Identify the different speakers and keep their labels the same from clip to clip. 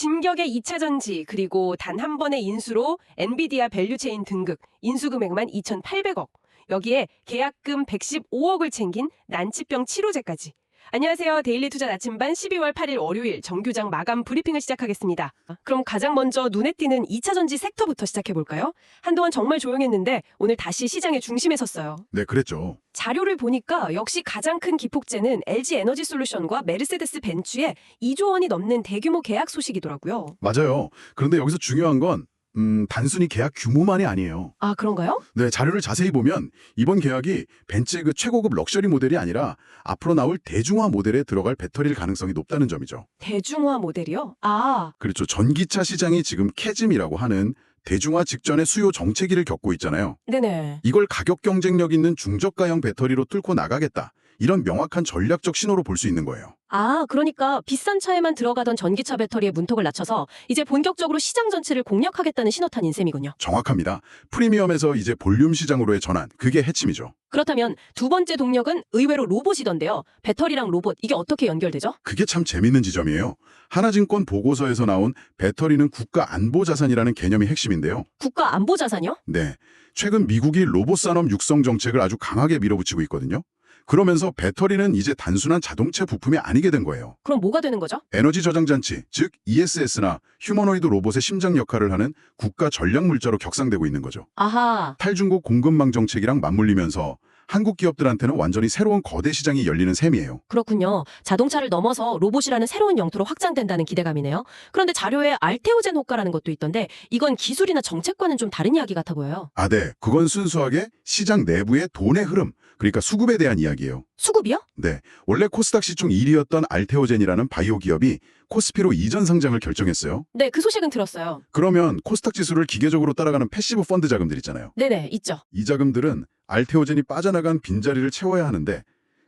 Speaker 1: 진격의 2차 전지, 그리고 단 한 번의 인수로 엔비디아 밸류체인 등극, 인수금액만 2,800억. 여기에 계약금 115억을 챙긴 난치병 치료제까지. 안녕하세요. 데일리 투자 나침반 12월 8일 월요일 정규장 마감 브리핑을 시작하겠습니다. 그럼 가장 먼저 눈에 띄는 2차 전지 섹터부터 시작해볼까요? 한동안 정말 조용했는데 오늘 다시 시장의 중심에 섰어요.
Speaker 2: 네, 그랬죠.
Speaker 1: 자료를 보니까 역시 가장 큰 기폭제는 LG 에너지 솔루션과 메르세데스 벤츠의 2조 원이 넘는 대규모 계약 소식이더라고요.
Speaker 2: 맞아요. 그런데 여기서 중요한 건 단순히 계약 규모만이 아니에요.
Speaker 1: 아, 그런가요?
Speaker 2: 네, 자료를 자세히 보면 이번 계약이 벤츠의 그 최고급 럭셔리 모델이 아니라 앞으로 나올 대중화 모델에 들어갈 배터리일 가능성이 높다는 점이죠.
Speaker 1: 대중화 모델이요? 아,
Speaker 2: 그렇죠. 전기차 시장이 지금 캐즘이라고 하는 대중화 직전의 수요 정체기를 겪고 있잖아요.
Speaker 1: 네네.
Speaker 2: 이걸 가격 경쟁력 있는 중저가형 배터리로 뚫고 나가겠다. 이런 명확한 전략적 신호로 볼 수 있는 거예요.
Speaker 1: 아, 그러니까 비싼 차에만 들어가던 전기차 배터리의 문턱을 낮춰서 이제 본격적으로 시장 전체를 공략하겠다는 신호탄인 셈이군요.
Speaker 2: 정확합니다. 프리미엄에서 이제 볼륨 시장으로의 전환, 그게 핵심이죠.
Speaker 1: 그렇다면 두 번째 동력은 의외로 로봇이던데요. 배터리랑 로봇, 이게 어떻게 연결되죠?
Speaker 2: 그게 참 재밌는 지점이에요. 하나증권 보고서에서 나온 배터리는 국가 안보 자산이라는 개념이 핵심인데요.
Speaker 1: 국가 안보 자산이요?
Speaker 2: 네, 최근 미국이 로봇 산업 육성 정책을 아주 강하게 밀어붙이고 있거든요. 그러면서 배터리는 이제 단순한 자동차 부품이 아니게 된 거예요.
Speaker 1: 그럼 뭐가 되는 거죠?
Speaker 2: 에너지 저장 장치, 즉 ESS나 휴머노이드 로봇의 심장 역할을 하는 국가 전략 물자로 격상되고 있는 거죠.
Speaker 1: 아하,
Speaker 2: 탈중국 공급망 정책이랑 맞물리면서 한국 기업들한테는 완전히 새로운 거대 시장이 열리는 셈이에요.
Speaker 1: 그렇군요. 자동차를 넘어서 로봇이라는 새로운 영토로 확장된다는 기대감이네요. 그런데 자료에 알테오젠 호가라는 것도 있던데 이건 기술이나 정책과는 좀 다른 이야기 같아 보여요.
Speaker 2: 아, 네. 그건 순수하게 시장 내부의 돈의 흐름, 그러니까 수급에 대한 이야기예요.
Speaker 1: 수급이요?
Speaker 2: 네. 원래 코스닥 시총 1위였던 알테오젠이라는 바이오 기업이 코스피로 이전 상장을 결정했어요.
Speaker 1: 네, 그 소식은 들었어요.
Speaker 2: 그러면 코스닥 지수를 기계적으로 따라가는 패시브 펀드 자금들 있잖아요.
Speaker 1: 네네, 있죠.
Speaker 2: 이 자금들은 알테오젠이 빠져나간 빈자리를 채워야 하는데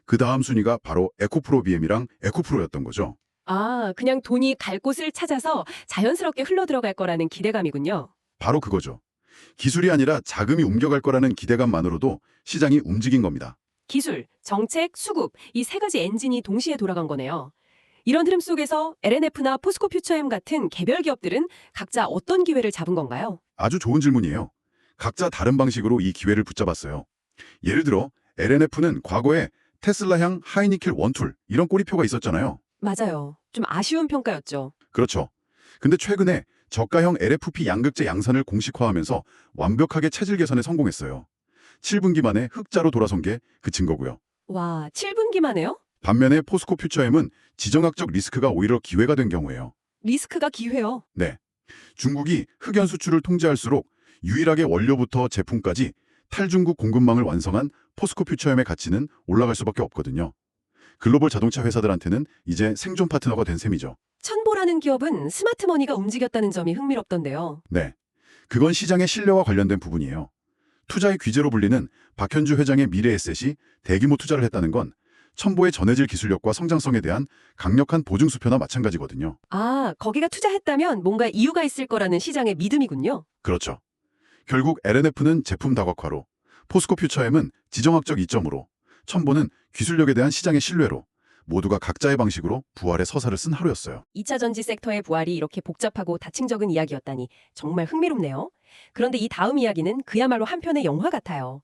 Speaker 2: 그 다음 순위가 바로 에코프로 BM이랑 에코프로였던 거죠.
Speaker 1: 아, 그냥 돈이 갈 곳을 찾아서 자연스럽게 흘러들어갈 거라는 기대감이군요.
Speaker 2: 바로 그거죠. 기술이 아니라 자금이 옮겨갈 거라는 기대감만으로도 시장이 움직인 겁니다.
Speaker 1: 기술, 정책, 수급, 이 세 가지 엔진이 동시에 돌아간 거네요. 이런 흐름 속에서 LNF나 포스코 퓨처엠 같은 개별 기업들은 각자 어떤 기회를 잡은 건가요?
Speaker 2: 아주 좋은 질문이에요. 각자 다른 방식으로 이 기회를 붙잡았어요. 예를 들어 LNF는 과거에 테슬라향 하이니켈 원툴 이런 꼬리표가 있었잖아요.
Speaker 1: 맞아요. 좀 아쉬운 평가였죠.
Speaker 2: 그렇죠. 근데 최근에 저가형 LFP 양극재 양산을 공식화하면서 완벽하게 체질 개선에 성공했어요. 7분기 만에 흑자로 돌아선 게 그 증거고요.
Speaker 1: 와, 7분기만에요?
Speaker 2: 반면에 포스코 퓨처엠은 지정학적 리스크가 오히려 기회가 된 경우예요.
Speaker 1: 리스크가 기회요.
Speaker 2: 네. 중국이 흑연 수출을 통제할수록 유일하게 원료부터 제품까지 탈중국 공급망을 완성한 포스코 퓨처엠의 가치는 올라갈 수밖에 없거든요. 글로벌 자동차 회사들한테는 이제 생존 파트너가 된 셈이죠.
Speaker 1: 천보라는 기업은 스마트머니가 움직였다는 점이 흥미롭던데요.
Speaker 2: 네. 그건 시장의 신뢰와 관련된 부분이에요. 투자의 귀재로 불리는 박현주 회장의 미래에셋이 대규모 투자를 했다는 건 첨보의 전해질 기술력과 성장성에 대한 강력한 보증 수표나 마찬가지거든요.
Speaker 1: 아, 거기가 투자했다면 뭔가 이유가 있을 거라는 시장의 믿음이군요.
Speaker 2: 그렇죠. 결국 LNF는 제품 다각화로, 포스코 퓨처엠은 지정학적 이점으로, 첨보는 기술력에 대한 시장의 신뢰로 모두가 각자의 방식으로 부활의 서사를 쓴 하루였어요.
Speaker 1: 2차 전지 섹터의 부활이 이렇게 복잡하고 다층적인 이야기였다니 정말 흥미롭네요. 그런데 이 다음 이야기는 그야말로 한편의 영화 같아요.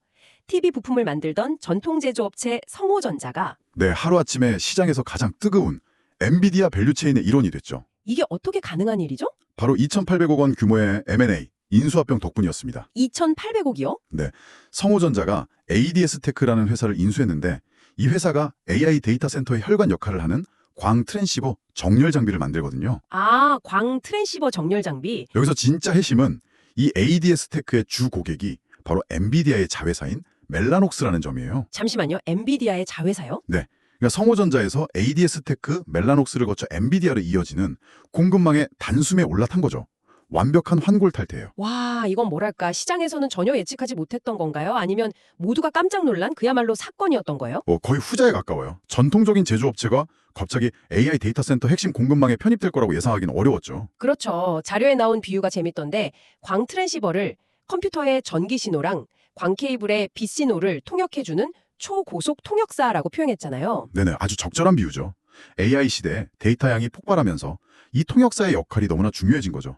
Speaker 1: TV 부품을 만들던 전통 제조업체 성호전자가
Speaker 2: 네, 하루아침에 시장에서 가장 뜨거운 엔비디아 밸류체인의 일원이 됐죠.
Speaker 1: 이게 어떻게 가능한 일이죠?
Speaker 2: 바로 2,800억 원 규모의 M&A, 인수합병 덕분이었습니다.
Speaker 1: 2,800억이요?
Speaker 2: 네, 성호전자가 ADS테크라는 회사를 인수했는데 이 회사가 AI 데이터 센터의 혈관 역할을 하는 광 트랜시버 정렬 장비를 만들거든요.
Speaker 1: 아, 광 트랜시버 정렬 장비.
Speaker 2: 여기서 진짜 핵심은 이 ADS테크의 주 고객이 바로 엔비디아의 자회사인 멜라녹스라는 점이에요.
Speaker 1: 잠시만요. 엔비디아의 자회사요?
Speaker 2: 네, 그러니까 성호전자에서 ADS테크, 멜라녹스를 거쳐 엔비디아로 이어지는 공급망의 단숨에 올라탄 거죠. 완벽한 환골 탈태예요.
Speaker 1: 와, 이건 뭐랄까 시장에서는 전혀 예측하지 못했던 건가요? 아니면 모두가 깜짝 놀란 그야말로 사건이었던 거예요?
Speaker 2: 거의 후자에 가까워요. 전통적인 제조업체가 갑자기 AI 데이터 센터 핵심 공급망에 편입될 거라고 예상하기는 어려웠죠.
Speaker 1: 그렇죠. 자료에 나온 비유가 재밌던데 광 트랜시버를 컴퓨터의 전기 신호랑 광 케이블의 빛 신호를 통역해주는 초고속 통역사라고 표현했잖아요.
Speaker 2: 네네, 아주 적절한 비유죠. AI 시대에 데이터 양이 폭발하면서 이 통역사의 역할이 너무나 중요해진 거죠.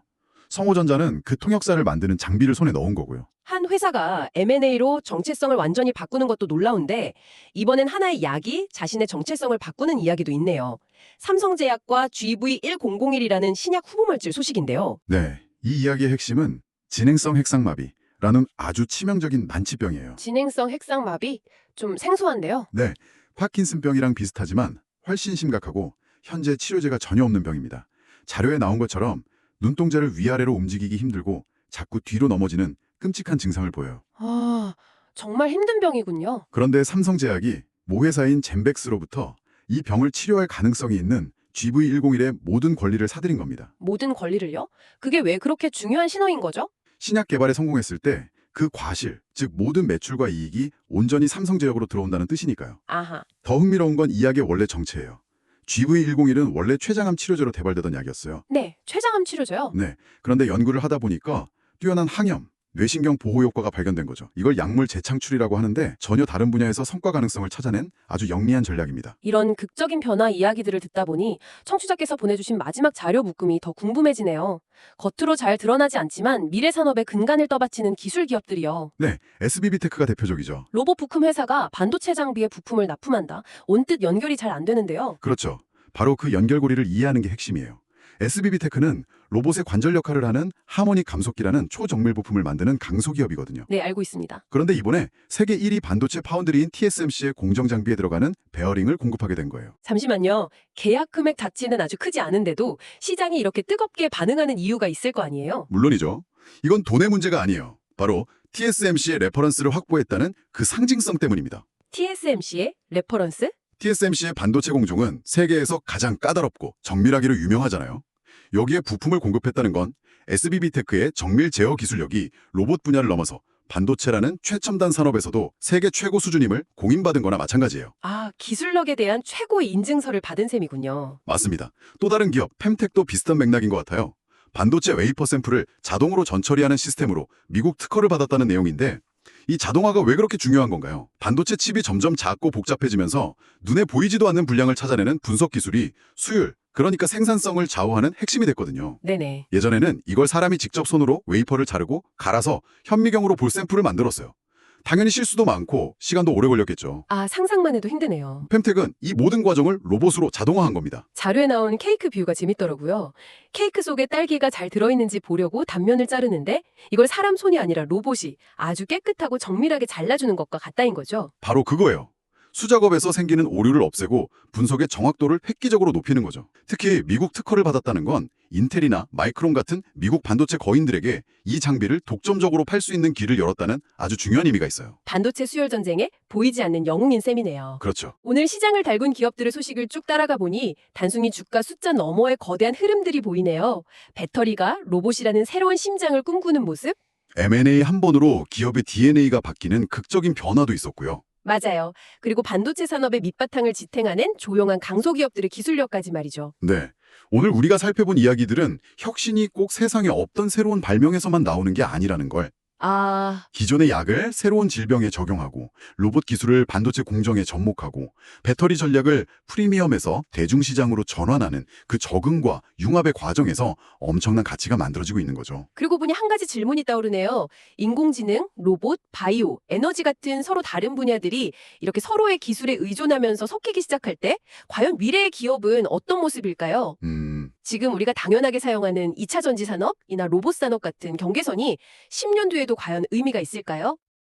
Speaker 2: 성호전자는 그 통역사를 만드는 장비를 손에 넣은 거고요.
Speaker 1: 한 회사가 M&A로 정체성을 완전히 바꾸는 것도 놀라운데 이번엔 하나의 약이 자신의 정체성을 바꾸는 이야기도 있네요. 삼성제약과 GV1001이라는 신약 후보물질 소식인데요.
Speaker 2: 네, 이 이야기의 핵심은 진행성 핵상마비라는 아주 치명적인 난치병이에요.
Speaker 1: 진행성 핵상마비? 좀 생소한데요.
Speaker 2: 네, 파킨슨병이랑 비슷하지만 훨씬 심각하고 현재 치료제가 전혀 없는 병입니다. 자료에 나온 것처럼 눈동자를 위아래로 움직이기 힘들고 자꾸 뒤로 넘어지는 끔찍한 증상을 보여요.
Speaker 1: 아, 정말 힘든 병이군요.
Speaker 2: 그런데 삼성제약이 모회사인 젠백스로부터 이 병을 치료할 가능성이 있는 GV101의 모든 권리를 사들인 겁니다.
Speaker 1: 모든 권리를요? 그게 왜 그렇게 중요한 신호인 거죠?
Speaker 2: 신약 개발에 성공했을 때 그 과실, 즉 모든 매출과 이익이 온전히 삼성제약으로 들어온다는 뜻이니까요.
Speaker 1: 아하.
Speaker 2: 더 흥미로운 건 이 약의 원래 정체예요. GV101은 원래 췌장암 치료제로 개발되던 약이었어요.
Speaker 1: 네, 췌장암 치료제요.
Speaker 2: 네, 그런데 연구를 하다 보니까 뛰어난 항염, 뇌신경 보호 효과가 발견된 거죠. 이걸 약물 재창출이라고 하는데 전혀 다른 분야에서 성과 가능성을 찾아낸 아주 영리한 전략입니다.
Speaker 1: 이런 극적인 변화 이야기들을 듣다 보니 청취자께서 보내주신 마지막 자료 묶음이 더 궁금해지네요. 겉으로 잘 드러나지 않지만 미래 산업의 근간을 떠받치는 기술 기업들이요.
Speaker 2: 네, SBB테크가 대표적이죠.
Speaker 1: 로봇 부품 회사가 반도체 장비에 부품을 납품한다. 온뜻 연결이 잘 안 되는데요.
Speaker 2: 그렇죠. 바로 그 연결고리를 이해하는 게 핵심이에요. SBB테크는 로봇의 관절 역할을 하는 하모닉 감속기라는 초정밀 부품을 만드는 강소기업이거든요.
Speaker 1: 네, 알고 있습니다.
Speaker 2: 그런데 이번에 세계 1위 반도체 파운드리인 TSMC의 공정 장비에 들어가는 베어링을 공급하게 된 거예요.
Speaker 1: 잠시만요. 계약 금액 자체는 아주 크지 않은데도 시장이 이렇게 뜨겁게 반응하는 이유가 있을 거 아니에요?
Speaker 2: 물론이죠. 이건 돈의 문제가 아니에요. 바로 TSMC의 레퍼런스를 확보했다는 그 상징성 때문입니다.
Speaker 1: TSMC의 레퍼런스?
Speaker 2: TSMC의 반도체 공정은 세계에서 가장 까다롭고 정밀하기로 유명하잖아요. 여기에 부품을 공급했다는 건 SBB테크의 정밀 제어 기술력이 로봇 분야를 넘어서 반도체라는 최첨단 산업에서도 세계 최고 수준임을 공인받은 거나 마찬가지예요.
Speaker 1: 아, 기술력에 대한 최고 인증서를 받은 셈이군요.
Speaker 2: 맞습니다. 또 다른 기업 펨텍도 비슷한 맥락인 것 같아요. 반도체 웨이퍼 샘플을 자동으로 전처리하는 시스템으로 미국 특허를 받았다는 내용인데 이 자동화가 왜 그렇게 중요한 건가요? 반도체 칩이 점점 작고 복잡해지면서 눈에 보이지도 않는 분량을 찾아내는 분석 기술이 수율, 그러니까 생산성을 좌우하는 핵심이 됐거든요.
Speaker 1: 네네.
Speaker 2: 예전에는 이걸 사람이 직접 손으로 웨이퍼를 자르고 갈아서 현미경으로 볼 샘플을 만들었어요. 당연히 실수도 많고 시간도 오래 걸렸겠죠.
Speaker 1: 아, 상상만 해도 힘드네요.
Speaker 2: 펨텍은 이 모든 과정을 로봇으로 자동화한 겁니다.
Speaker 1: 자료에 나온 케이크 뷰가 재밌더라고요. 케이크 속에 딸기가 잘 들어있는지 보려고 단면을 자르는데 이걸 사람 손이 아니라 로봇이 아주 깨끗하고 정밀하게 잘라주는 것과 같다인 거죠.
Speaker 2: 바로 그거예요. 수작업에서 생기는 오류를 없애고 분석의 정확도를 획기적으로 높이는 거죠. 특히 미국 특허를 받았다는 건 인텔이나 마이크론 같은 미국 반도체 거인들에게 이 장비를 독점적으로 팔 수 있는 길을 열었다는 아주 중요한 의미가 있어요.
Speaker 1: 반도체 수혈 전쟁에 보이지 않는 영웅인 셈이네요.
Speaker 2: 그렇죠.
Speaker 1: 오늘 시장을 달군 기업들의 소식을 쭉 따라가 보니 단순히 주가 숫자 너머의 거대한 흐름들이 보이네요. 배터리가 로봇이라는 새로운 심장을 꿈꾸는 모습?
Speaker 2: M&A 한 번으로 기업의 DNA가 바뀌는 극적인 변화도 있었고요.
Speaker 1: 맞아요. 그리고 반도체 산업의 밑바탕을 지탱하는 조용한 강소기업들의 기술력까지 말이죠.
Speaker 2: 네. 오늘 우리가 살펴본 이야기들은 혁신이 꼭 세상에 없던 새로운 발명에서만 나오는 게 아니라는 걸,
Speaker 1: 아,
Speaker 2: 기존의 약을 새로운 질병에 적용하고 로봇 기술을 반도체 공정에 접목하고 배터리 전략을 프리미엄에서 대중시장으로 전환하는 그 적응과 융합의 과정에서 엄청난 가치가 만들어지고 있는 거죠.
Speaker 1: 그리고 보니 한 가지 질문이 떠오르네요. 인공지능, 로봇, 바이오, 에너지 같은 서로 다른 분야들이 이렇게 서로의 기술에 의존하면서 섞이기 시작할 때 과연 미래의 기업은 어떤 모습일까요? 지금 우리가 당연하게 사용하는 2차 전지 산업이나 로봇 산업 같은 경계선이 10년 뒤에도 과연 의미가 있을까요?